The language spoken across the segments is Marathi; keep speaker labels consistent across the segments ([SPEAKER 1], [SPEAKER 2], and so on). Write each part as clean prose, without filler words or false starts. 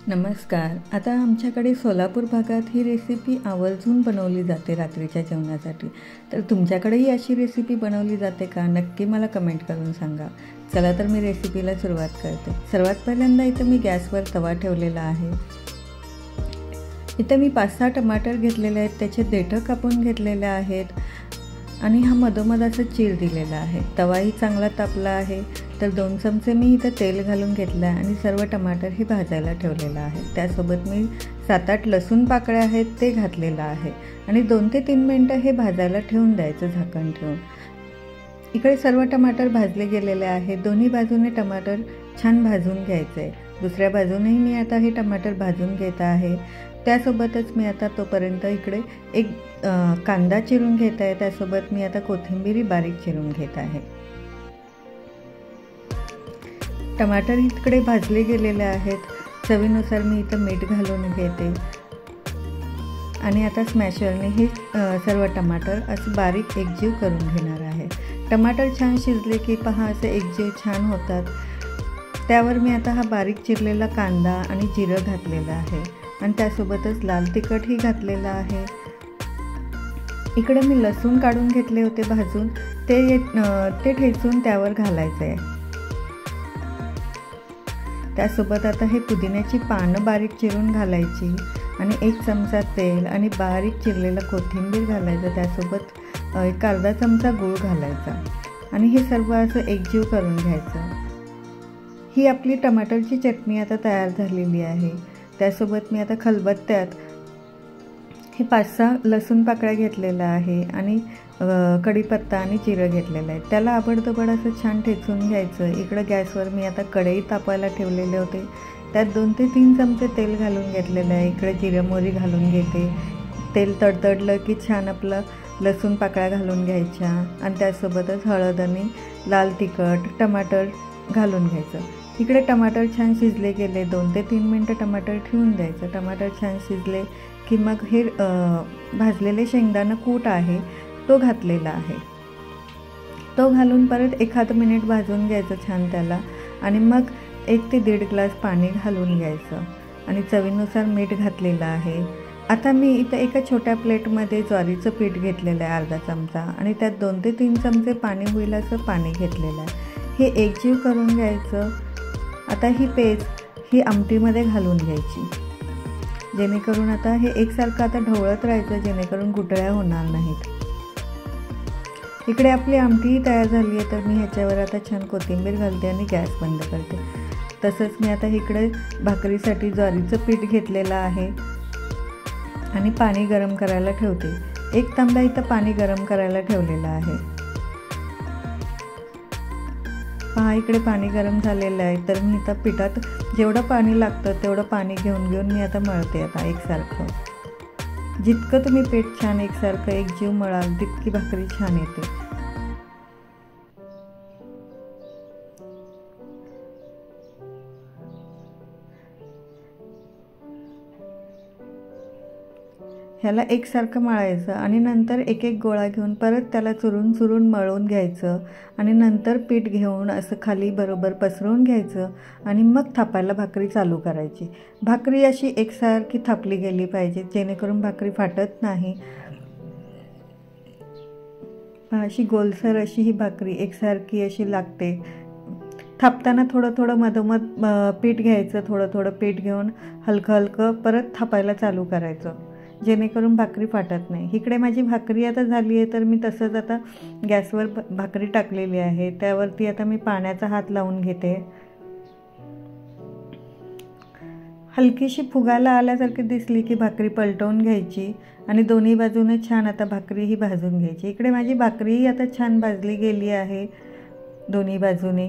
[SPEAKER 1] नमस्कार. आता आमच्याकडे सोलापूर भागात ही रेसिपी आवर्जून बनवली जाते रात्रीच्या जेवणासाठी. तर तुमच्याकडेही अशी रेसिपी बनवली जाते का? नक्की मला कमेंट करून सांगा. चला तर मी रेसिपीला सुरुवात करते. सर्वात पहिल्यांदा इथं मी गॅसवर तवा ठेवलेला आहे. इथं मी 5-6 टमाटर घेतलेले आहेत, त्याचे देठं कापून घेतलेले आहेत आणि हा मधोमध असं चीर दिलेला आहे. तवाही चांगला तापला आहे. तर 2 चमचे मी इथं तेल घालून घेतलं आहे आणि सर्व टमाटर हे भाजायला ठेवलेलं आहे. त्यासोबत मी 7-8 लसूण पाकळ्या आहेत ते घातलेलं आहे आणि 2 ते 3 मिनटं हे भाजायला ठेवून द्यायचं झाकण ठेवून. इकडे सर्व टमाटर भाजले गेलेले आहेत. दोन्ही बाजूने टमाटर छान भाजून घ्यायचं आहे. दुसऱ्या बाजूनेही मी आता हे टमाटर भाजून घेत आहे. त्यासोबतच मी आता तोपर्यंत इकडे एक कांदा चिरून घेत आहे. त्यासोबत मी आता कोथिंबीर बारीक चिरून घेत आहे. टमाटर इकडे भाजले गेलेले आहेत. चवीनुसार मी इथं मीठ घालून घेते आणि आता स्मॅशरने हे सर्व टमाटर असं बारीक एकजीव करून घेणार आहे. टमाटर छान शिजले की पहा असे एकजीव छान होतात. त्यावर मी आता हा बारीक चिरलेला कांदा आणि जिरं घातलेलं आहे आणि त्यासोबतच लाल तिखटही घातलेलं आहे. इकडे मी लसूण काढून घेतले होते भाजून, ते ठेचून त्यावर घालायचं आहे. त्यासोबत आता हे पुदिन्याची पानं बारीक चिरून घालायची आणि 1 चमचा तेल आणि बारीक चिरलेला कोथिंबीर घालायचं. त्यासोबत एक अर्धा चमचा गूळ घालायचा आणि हे सर्व असं एकजीव करून घ्यायचं. ही आपली टमाटरची चटणी आता तयार झालेली आहे. त्यासोबत मी आता खलबत्त्यात हे 5-6 लसूण पाकळ्या घेतलेला आहे आणि कढीपत्ता आणि जिरं घेतलेलं आहे. त्याला आबडधोबड असं छान ठेचून घ्यायचं. इकडं गॅसवर मी आता कढई तापायला ठेवलेले होते. त्यात 2 ते 3 चमचे तेल घालून घेतलेलं आहे. इकडे जिरं मोहरी घालून घेते. तेल तडतडलं की छान आपलं लसूण पाकळ्या घालून घ्यायच्या आणि त्यासोबतच हळद आणि लाल तिखट टमाटर घालून घ्यायचं. इकडे टमाटर छान शिजले गेले. 2 ते 3 मिनटं टमाटर ठेवून द्यायचं. टमाटर छान शिजले की मग हे भाजलेले शेंगदाणा कूट आहे तो घातलेला आहे. तो घालून परत 1 मिनिट भाजून घ्यायचं छान त्याला आणि मग 1 ते 1.5 ग्लास पाणी घालून घ्यायचं आणि चवीनुसार मीठ घातलेलं आहे. आता मी इथं एका छोट्या प्लेटमध्ये ज्वारीचं पीठ घेतलेलं आहे अर्धा चमचा आणि त्यात 2 ते 3 चमचे पाणी होईल असं पाणी घेतलेलं आहे. हे एकजीव करून घ्यायचं. आता ही पेस्ट ही आमटीमध्ये घालून घ्यायची, जेणेकरून आता हे एकसारखं आता ढवळत राहायचं, जेणेकरून गुठळ्या होणार नाहीत. इकडे आपली आमटीही तयार झाली आहे. तर मी ह्याच्यावर आता छान कोथिंबीर घालते आणि गॅस बंद करते. तसंच मी आता इकडे भाकरीसाठी ज्वारीचं पीठ घेतलेलं आहे आणि पाणी गरम करायला ठेवते. 1 तांब्या इथं पाणी गरम करायला ठेवलेलं आहे. पहा इकडे पाणी गरम झालेलं आहे. तर मी इथं पिठात जेवढं पाणी लागतं तेवढं पाणी घेऊन मी आता मळते आता एकसारखं. जितकं तुम्ही पीठ छान एकसारखं एकजीव मळाल तितकी भाकरी छान येते. ह्याला एकसारखं मळायचं आणि नंतर एक गोळा घेऊन परत त्याला चुरून मळून घ्यायचं आणि नंतर पीठ घेऊन असं खाली बरोबर पसरवून घ्यायचं आणि मग थापायला भाकरी चालू करायची. भाकरी अशी एकसारखी थापली गेली पाहिजे, जेणेकरून भाकरी फाटत नाही. अशी गोलसर अशी ही भाकरी एकसारखी अशी लागते. थापताना थोडं मधोमध पीठ घ्यायचं. थोडं पीठ घेऊन हलकं परत थापायला चालू करायचं, जेणेकरून भाकरी फाटत नाही. इकडे माझी भाकरी आता झाली आहे. तर मी तसंच आता गॅसवर भाकरी टाकलेली आहे. त्यावरती आता मी पाण्याचा हात लावून घेते. हलकीशी फुगायला आल्यासारखी दिसली की भाकरी पलटवून घ्यायची आणि दोन्ही बाजूने छान आता भाकरी ही भाजून घ्यायची. इकडे माझी भाकरीही आता छान भाजली गेली आहे दोन्ही बाजूने.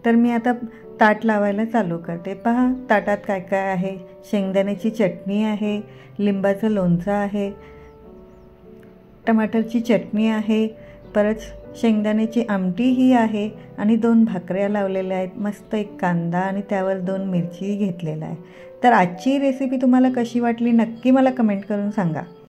[SPEAKER 1] तर मी आता ताट लावायला चालू करते. पहा ताटात काय काय आहे. शेंगदाण्याची चटणी आहे, लिंबाचं लोणचं आहे, टमाटरची चटणी आहे, परत शेंगदाण्याची आमटी ही आहे आणि 2 भाकऱ्या लावलेल्या आहेत. मस्त एक कांदा आणि त्यावर 2 मिरची घेतलेला आहे. तर आजची रेसिपी तुम्हाला कशी वाटली नक्की मला कमेंट करून सांगा.